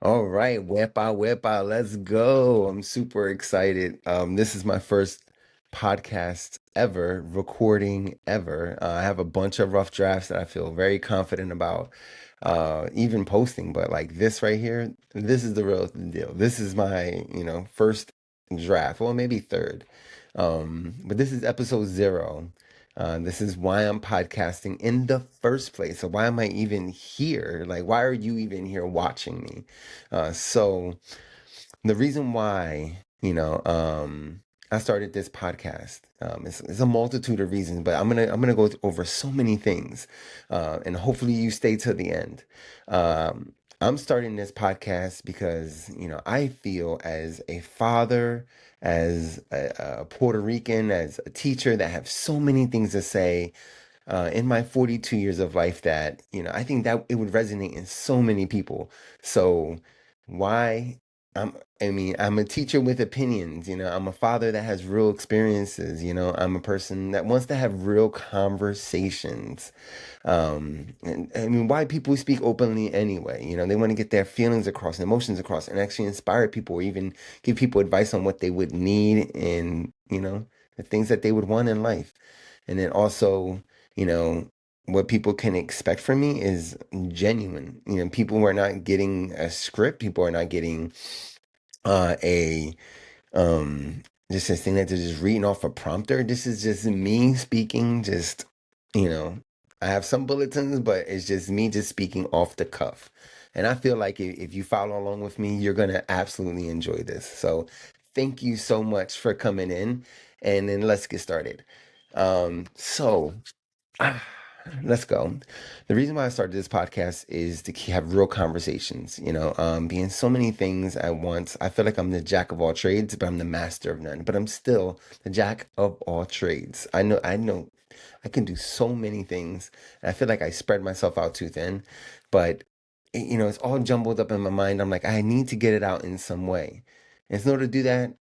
All right, whip out, let's go. I'm super excited. This is my first podcast ever, recording ever. I have a bunch of rough drafts that I feel very confident about, even posting, but like this right here, this is the real deal. This is my, first draft, well, maybe third. But this is episode 0. This is why I'm podcasting in the first place. So why am I even here? Like, why are you even here watching me? So the reason why, I started this podcast, it's a multitude of reasons, but I'm gonna go over so many things, and hopefully you stay to the end. I'm starting this podcast because I feel as a father, as a Puerto Rican, as a teacher that have so many things to say in my 42 years of life that, I think that it would resonate in so many people. So why I'm a teacher with opinions, I'm a father that has real experiences, I'm a person that wants to have real conversations. And I mean, why people speak openly anyway? They want to get their feelings across, and emotions across, and actually inspire people or even give people advice on what they would need and, the things that they would want in life. And then also, you know, what people can expect from me is genuine. People are not getting a script, people are not getting a just a thing that they're just reading off a prompter. This is just me speaking, just you know, I have some bulletins, but it's just me just speaking off the cuff. And I feel like if you follow along with me, you're gonna absolutely enjoy this. So thank you so much for coming in, and then let's get started. So Ah, let's go. The reason why I started this podcast is to have real conversations, being so many things at once. I feel like I'm the jack of all trades, but I'm the master of none. But I'm still the jack of all trades. I know I can do so many things. And I feel like I spread myself out too thin, but it's all jumbled up in my mind. I'm like, I need to get it out in some way. And in order to do that,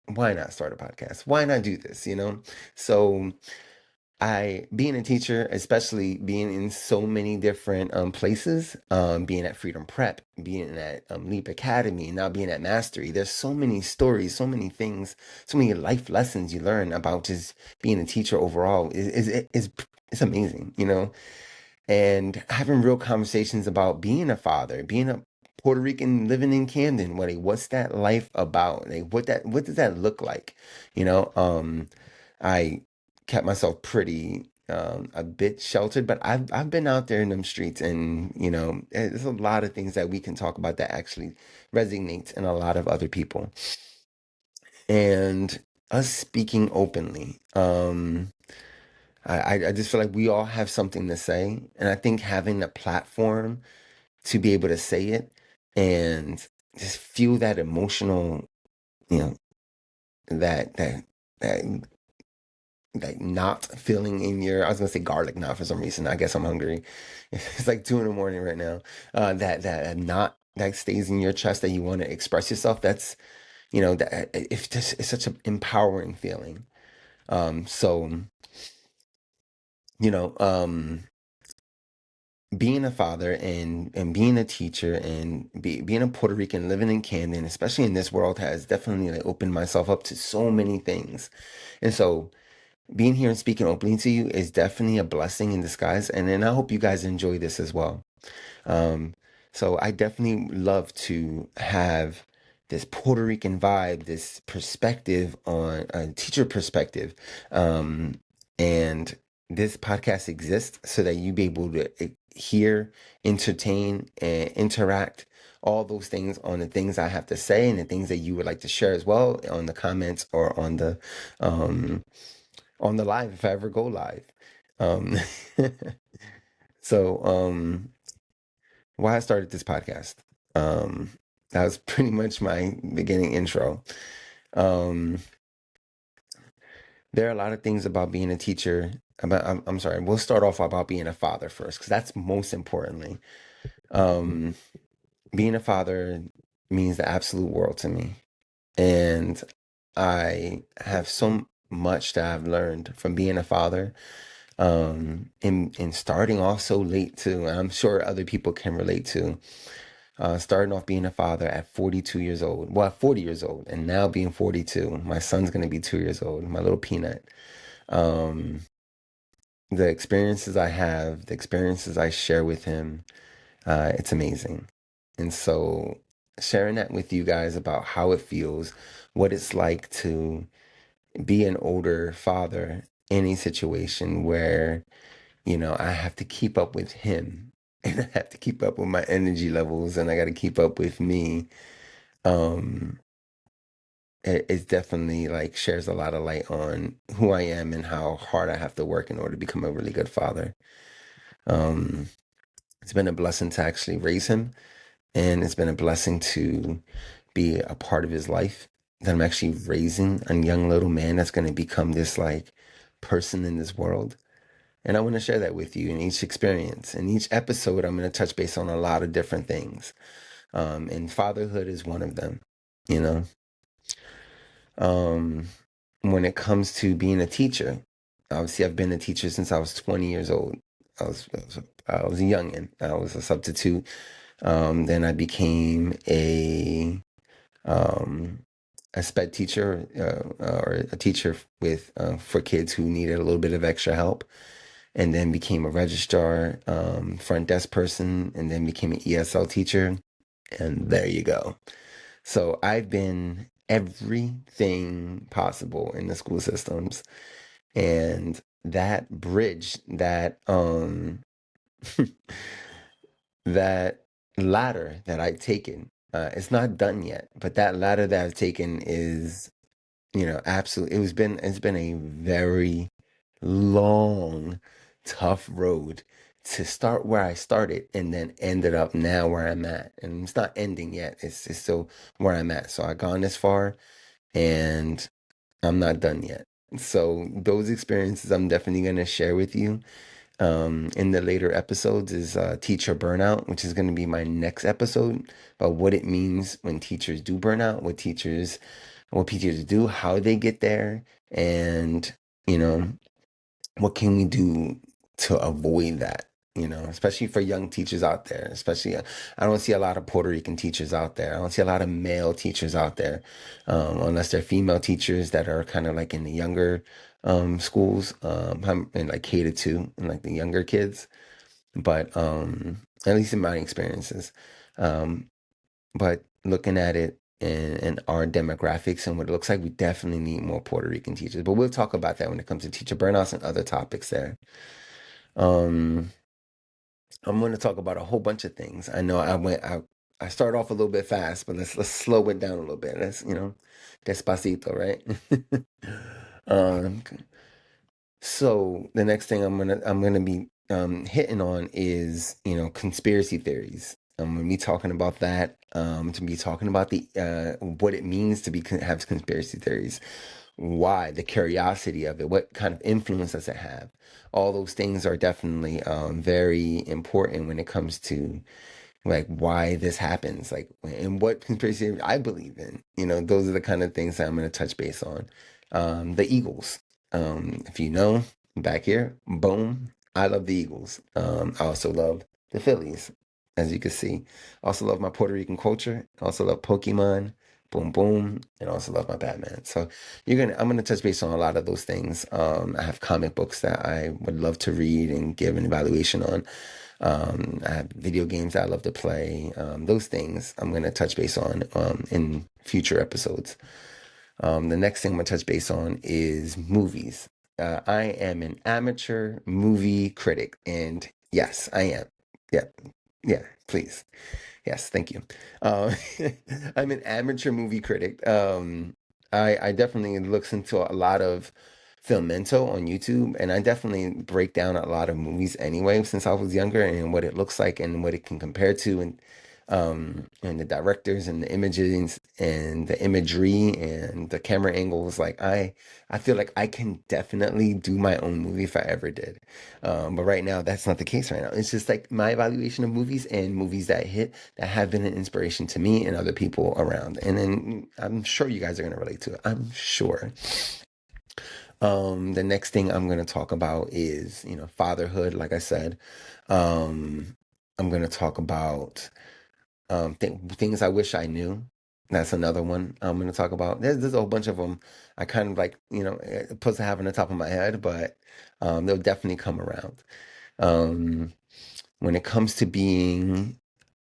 why not start a podcast? Why not do this, So being a teacher, especially being in so many different places, being at Freedom Prep, being at Leap Academy, now being at Mastery, there's so many stories, so many things, so many life lessons you learn about just being a teacher overall. It's amazing, and having real conversations about being a father, being a Puerto Rican living in Camden. What's that life about? Like, what does that look like? I kept myself pretty a bit sheltered, but I've been out there in them streets, and there's a lot of things that we can talk about that actually resonates in a lot of other people. And us speaking openly. I just feel like we all have something to say, and I think having the platform to be able to say it and just feel that emotional, you know, that that that like not feeling in your, I was gonna say garlic knot for some reason. I guess I'm hungry. It's like 2 in the morning right now. That knot that stays in your chest that you want to express yourself. That's that if this is such an empowering feeling. So you know, being a father and being a teacher and being a Puerto Rican living in Camden, especially in this world, has definitely like opened myself up to so many things. And so being here and speaking openly to you is definitely a blessing in disguise. And then I hope you guys enjoy this as well. Um, so I definitely love to have this Puerto Rican vibe, this perspective on a teacher perspective. And this podcast exists so that you be able to hear, entertain, and interact all those things on the things I have to say and the things that you would like to share as well on the comments or um, on the live if I ever go live. Um, so why I started this podcast. Um, that was pretty much my beginning intro. Um, there are a lot of things about being a teacher. I'm sorry. We'll start off about being a father first, because that's most importantly. Um, Being a father means the absolute world to me, and I have so much that I've learned from being a father. In starting off so late too. And I'm sure other people can relate to. Starting off being a father at 42 years old, well, 40 years old, and now being 42. My son's going to be 2 years old, my little peanut. Um, the experiences I have, the experiences I share with him, it's amazing. And so, sharing that with you guys about how it feels, what it's like to be an older father in a situation where, I have to keep up with him and I have to keep up with my energy levels and I got to keep up with me. Um, it's definitely like shares a lot of light on who I am and how hard I have to work in order to become a really good father. Um, it's been a blessing to actually raise him, and it's been a blessing to be a part of his life. That I'm actually raising a young little man that's going to become this like person in this world. And I want to share that with you in each experience. In each episode, I'm going to touch base on a lot of different things. And fatherhood is one of them, you know. Um, when it comes to being a teacher, obviously I've been a teacher since I was 20 years old. I was a youngin. I was a substitute. Then I became um, a sped teacher or a teacher with for kids who needed a little bit of extra help, and then became a registrar, front desk person, and then became an ESL teacher. And there you go. So I've been everything possible in the school systems, and that bridge, that ladder that I've taken, it's not done yet, but that ladder that I've taken is, absolutely, it's been a very long, tough road to start where I started and then ended up now where I'm at. And it's not ending yet. It's still where I'm at. So I've gone this far and I'm not done yet. So those experiences I'm definitely going to share with you in the later episodes is teacher burnout, which is going to be my next episode about what it means when teachers do burnout, what teachers do, how they get there, and you know what can we do to avoid that. Especially for young teachers out there. Especially, I don't see a lot of Puerto Rican teachers out there. I don't see a lot of male teachers out there, unless they're female teachers that are kind of like in the younger schools, and like catered to and like the younger kids. But at least in my experiences, um, but looking at it and our demographics and what it looks like, we definitely need more Puerto Rican teachers. But we'll talk about that when it comes to teacher burnouts and other topics there. Um, I'm going to talk about a whole bunch of things. I know I started off a little bit fast, but let's slow it down a little bit. Let's, despacito, right? um, So the next thing I'm gonna be hitting on is conspiracy theories. I'm gonna be talking about that. To be talking about the what it means to have conspiracy theories, why, the curiosity of it, what kind of influence does it have? All those things are definitely very important when it comes to like why this happens, like and what conspiracy theory I believe in. Those are the kind of things that I'm going to touch base on. The Eagles. If you know, back here, boom. I love the Eagles. I also love the Phillies, as you can see. I also love my Puerto Rican culture. I also love Pokemon. Boom, boom, and I also love my Batman. So I'm gonna touch base on a lot of those things. I have comic books that I would love to read and give an evaluation on. I have video games that I love to play. Those things I'm going to touch base on in future episodes. The next thing I'm going to touch base on is movies. I am an amateur movie critic, and yes, I am. Yeah, yeah, please. Yes, thank you. Uh, I'm an amateur movie critic. I definitely looks into a lot of Filmento on YouTube, and I definitely break down a lot of movies anyway since I was younger and what it looks like and what it can compare to, and the directors and the images and the imagery and the camera angles. Like I feel like I can definitely do my own movie if I ever did. But right now, that's not the case right now. It's just like my evaluation of movies and movies that hit that have been an inspiration to me and other people around. And then I'm sure you guys are going to relate to it. I'm sure. The next thing I'm going to talk about is, fatherhood. Like I said, I'm going to talk about things I wish I knew. That's another one I'm going to talk about. There's a whole bunch of them. I kind of like, supposed to have on the top of my head, but they'll definitely come around. Um, when it comes to being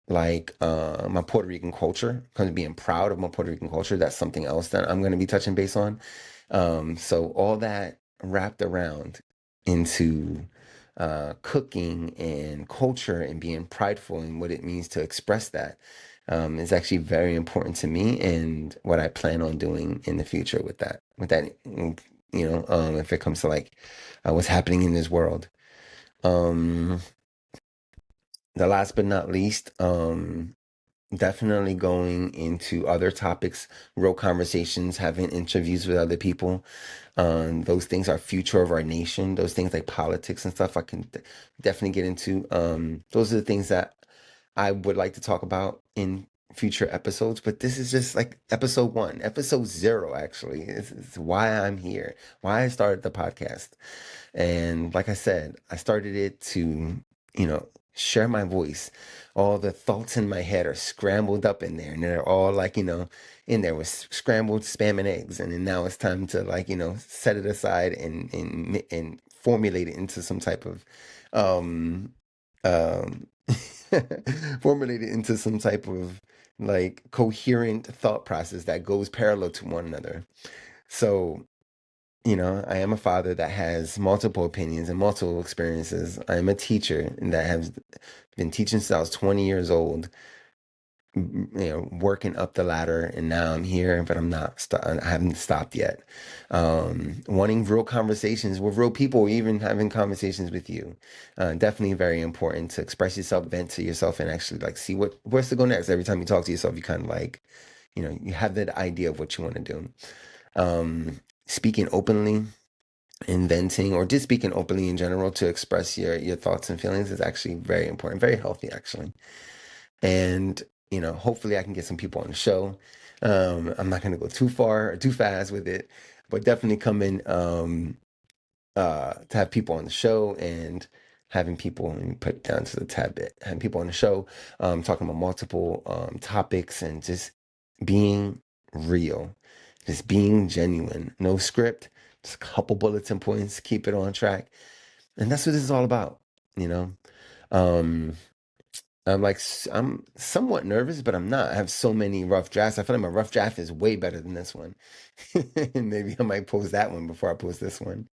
like my Puerto Rican culture, kind of being proud of my Puerto Rican culture. That's something else that I'm going to be touching base on. So all that wrapped around into cooking and culture and being prideful and what it means to express that is actually very important to me and what I plan on doing in the future with that. If it comes to like what's happening in this world. Um, the last but not least, definitely going into other topics, real conversations, having interviews with other people. Those things are future of our nation. Those things like politics and stuff, I can definitely get into. Those are the things that I would like to talk about in future episodes. But this is just like episode one, episode zero, actually. It's why I'm here, why I started the podcast. And like I said, I started it to, share my voice. All the thoughts in my head are scrambled up in there, and they're all like, in there with scrambled spam and eggs. And then now it's time to like, set it aside and formulate it into some type of um um formulate it into some type of like coherent thought process that goes parallel to one another. So I am a father that has multiple opinions and multiple experiences. I am a teacher that has been teaching since I was 20 years old, working up the ladder, and now I'm here, but I haven't stopped yet. Wanting real conversations with real people, even having conversations with you. Definitely very important to express yourself, vent to yourself, and actually like see where's to go next. Every time you talk to yourself, you kind of like, you have that idea of what you want to do. Speaking openly, inventing, or just speaking openly in general to express your thoughts and feelings is actually very important, very healthy actually. And hopefully I can get some people on the show. I'm not going to go too far or too fast with it, but definitely coming to have people on the show and having people, and put it down to the tab bit, having people on the show, talking about multiple topics and just being real, just being genuine. No script, just a couple bulletin points, keep it on track. And that's what this is all about, you know? Um, I'm somewhat nervous, but I'm not. I have so many rough drafts. I feel like my rough draft is way better than this one. And maybe I might post that one before I post this one.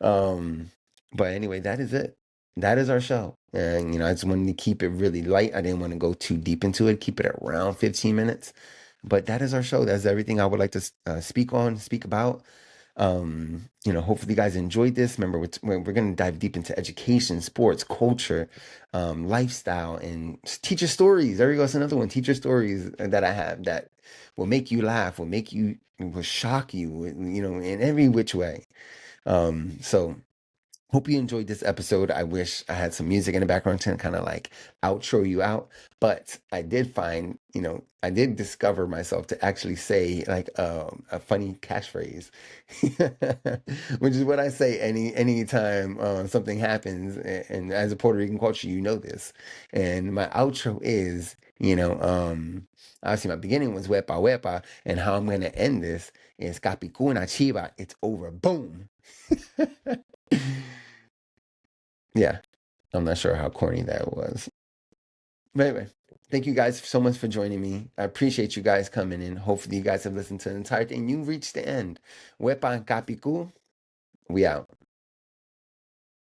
Um, but anyway, that is it. That is our show. And, I just wanted to keep it really light. I didn't want to go too deep into it, keep it at around 15 minutes. But that is our show. That's everything I would like to speak about. Hopefully you guys enjoyed this. Remember, we're going to dive deep into education, sports, culture, lifestyle, and teacher stories. There you go. That's another one. Teacher stories that I have that will make you laugh, will shock you, in every which way. So hope you enjoyed this episode. I wish I had some music in the background to kind of like outro you out, but I did find, I did discover myself to actually say like a funny catchphrase, which is what I say anytime something happens. And as a Puerto Rican culture, you know this. And my outro is, obviously my beginning was wepa wepa, and how I'm gonna end this is capicuna chiva. It's over. Boom. Yeah, I'm not sure how corny that was. But anyway, thank you guys so much for joining me. I appreciate you guys coming in. Hopefully, you guys have listened to the entire thing. You reached the end. Wepa Kapiku, we out.